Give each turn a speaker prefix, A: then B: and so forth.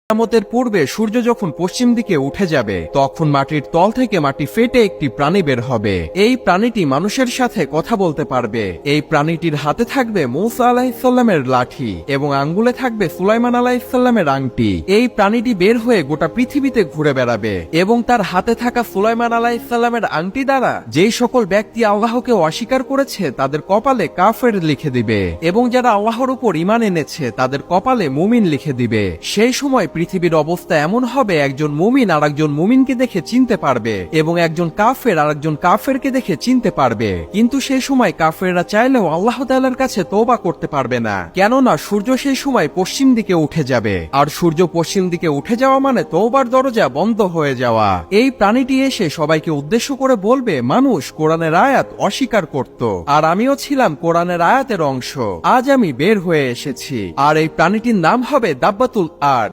A: কিয়ামতের পূর্বে সূর্য যখন পশ্চিম দিকে উঠে যাবে তখন মাটির তল থেকে মাটি ফেটে একটি প্রাণী বের হবে। এই প্রাণীটি মানুষের সাথে কথা বলতে পারবে। এই প্রাণীটির হাতে থাকবে মূসা আলাইহিসসালামের লাঠি এবং আঙ্গুলে থাকবে সুলাইমান আলাইহিসসালামের আংটি। এই প্রাণীটি বের হয়ে গোটা পৃথিবীতে ঘুরে বেড়াবে এবং তার হাতে থাকা সুলাইমান আলাইহিসসালামের আংটি দ্বারা যেই সকল ব্যক্তি আল্লাহকে অস্বীকার করেছে তাদের কপালে কাফের লিখে দিবে এবং যারা আল্লাহর উপর ঈমান এনেছে তাদের কপালে মুমিন লিখে দিবে। সেই সময় পৃথিবীর অবস্থা এমন হবে, একজন মুমিন আর একজন মুমিনকে দেখে চিনতে পারবে এবং একজন কাফের আর একজন কাফেরকে দেখে চিনতে পারবে। কিন্তু সেই সময় কাফেররা চাইলেও আল্লাহ তাআলার কাছে তওবা করতে পারবে না, কেননা সূর্য সেই সময় পশ্চিম দিকে উঠে যাবে, আর সূর্য পশ্চিম দিকে উঠে যাওয়া মানে তওবার দরজা বন্ধ হয়ে যাওয়া। এই প্রাণীটি এসে সবাইকে উদ্দেশ্য করে বলবে, মানুষ কোরআনের আয়াত অস্বীকার করত আর আমিও ছিলাম কোরআনের আয়াতের অংশ। আজ আমি বের হয়ে এসেছি আর এই প্রাণীটির নাম হবে দাব্বাতুল আরদ।